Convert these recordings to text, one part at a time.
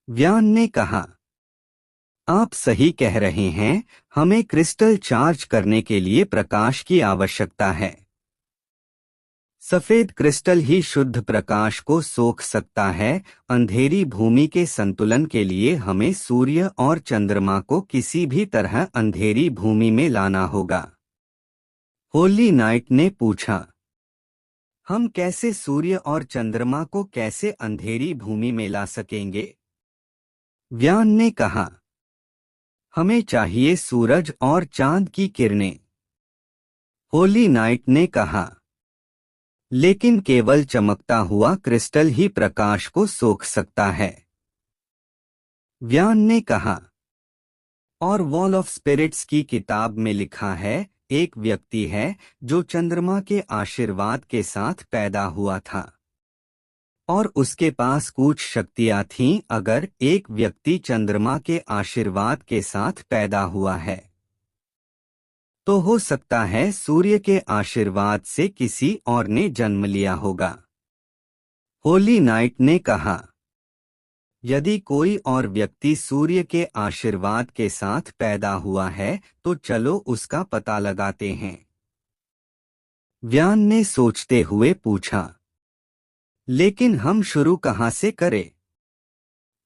व्यान ने कहा, आप सही कह रहे हैं, हमें क्रिस्टल चार्ज करने के लिए प्रकाश की आवश्यकता है। सफेद क्रिस्टल ही शुद्ध प्रकाश को सोख सकता है। अंधेरी भूमि के संतुलन के लिए हमें सूर्य और चंद्रमा को किसी भी तरह अंधेरी भूमि में लाना होगा। होली नाइट ने पूछा, हम कैसे सूर्य और चंद्रमा को कैसे अंधेरी भूमि में ला सकेंगे? व्यान ने कहा, हमें चाहिए सूरज और चांद की किरणें। होली नाइट ने कहा, लेकिन केवल चमकता हुआ क्रिस्टल ही प्रकाश को सोख सकता है। व्यान ने कहा, और वॉल ऑफ स्पिरिट्स की किताब में लिखा है, एक व्यक्ति है जो चंद्रमा के आशीर्वाद के साथ पैदा हुआ था और उसके पास कुछ शक्तियां थीं। अगर एक व्यक्ति चंद्रमा के आशीर्वाद के साथ पैदा हुआ है तो हो सकता है सूर्य के आशीर्वाद से किसी और ने जन्म लिया होगा। होली नाइट ने कहा, यदि कोई और व्यक्ति सूर्य के आशीर्वाद के साथ पैदा हुआ है तो चलो उसका पता लगाते हैं। व्यान ने सोचते हुए पूछा, लेकिन हम शुरू कहाँ से करें?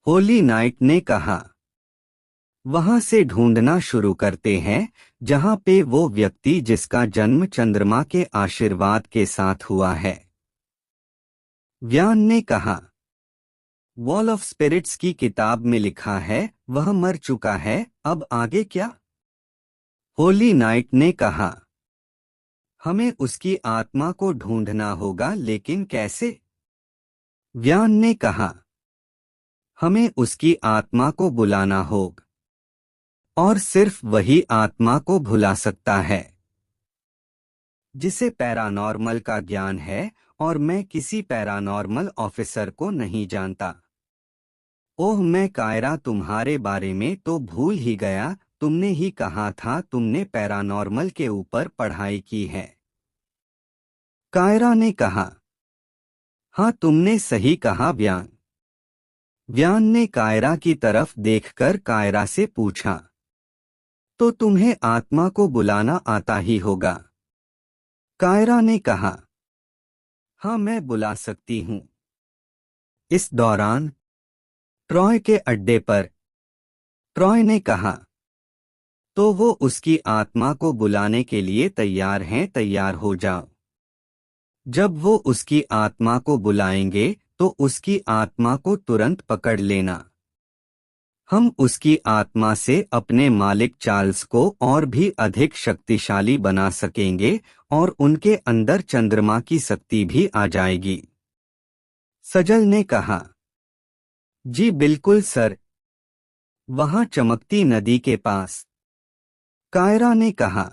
होली नाइट ने कहा, वहां से ढूंढना शुरू करते हैं जहां पे वो व्यक्ति जिसका जन्म चंद्रमा के आशीर्वाद के साथ हुआ है। व्यान ने कहा, वॉल ऑफ स्पिरिट्स की किताब में लिखा है वह मर चुका है, अब आगे क्या? होली नाइट ने कहा, हमें उसकी आत्मा को ढूंढना होगा, लेकिन कैसे? व्यान ने कहा, हमें उसकी आत्मा को बुलाना होगा और सिर्फ वही आत्मा को भुला सकता है जिसे पैरानॉर्मल का ज्ञान है, और मैं किसी पैरानॉर्मल ऑफिसर को नहीं जानता। ओह, मैं कायरा तुम्हारे बारे में तो भूल ही गया, तुमने ही कहा था तुमने पैरानॉर्मल के ऊपर पढ़ाई की है। कायरा ने कहा, हाँ तुमने सही कहा व्यान। व्यान ने कायरा की तरफ देखकर कायरा से पूछा, तो तुम्हें आत्मा को बुलाना आता ही होगा? कायरा ने कहा, हाँ मैं बुला सकती हूँ। इस दौरान ट्रॉय के अड्डे पर ट्रॉय ने कहा, तो वो उसकी आत्मा को बुलाने के लिए तैयार हैं, तैयार हो जाओ। जब वो उसकी आत्मा को बुलाएंगे तो उसकी आत्मा को तुरंत पकड़ लेना। हम उसकी आत्मा से अपने मालिक चार्ल्स को और भी अधिक शक्तिशाली बना सकेंगे और उनके अंदर चंद्रमा की शक्ति भी आ जाएगी। सजल ने कहा, जी बिल्कुल सर, वहां चमकती नदी के पास। कायरा ने कहा,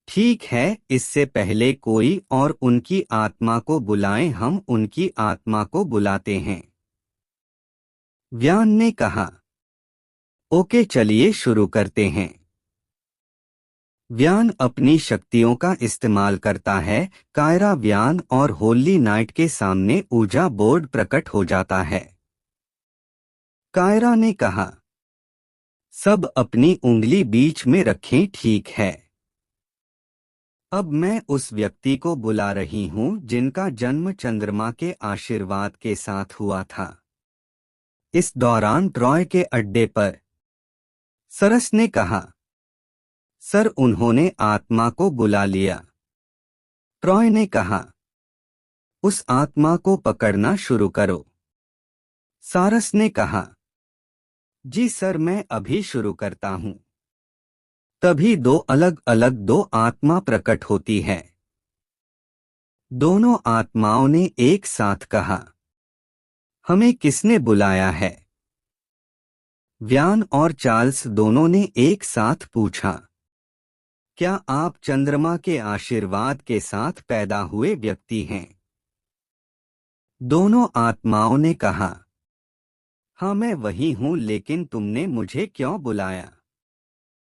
ठीक है, इससे पहले कोई और उनकी आत्मा को बुलाएं, हम उनकी आत्मा को बुलाते हैं। व्यान ने कहा, ओके चलिए शुरू करते हैं। व्यान अपनी शक्तियों का इस्तेमाल करता है। कायरा, व्यान और होली नाइट के सामने ऊर्जा बोर्ड प्रकट हो जाता है। कायरा ने कहा, सब अपनी उंगली बीच में रखें, ठीक है। अब मैं उस व्यक्ति को बुला रही हूं जिनका जन्म चंद्रमा के आशीर्वाद के साथ हुआ था। इस दौरान ट्रॉय के अड्डे पर सरस ने कहा, सर उन्होंने आत्मा को बुला लिया। ट्रॉय ने कहा, उस आत्मा को पकड़ना शुरू करो। सारस ने कहा, जी सर मैं अभी शुरू करता हूं। तभी दो अलग अलग दो आत्मा प्रकट होती है। दोनों आत्माओं ने एक साथ कहा, हमें किसने बुलाया है? व्यान और चार्ल्स दोनों ने एक साथ पूछा, क्या आप चंद्रमा के आशीर्वाद के साथ पैदा हुए व्यक्ति हैं? दोनों आत्माओं ने कहा, हाँ मैं वही हूं, लेकिन तुमने मुझे क्यों बुलाया?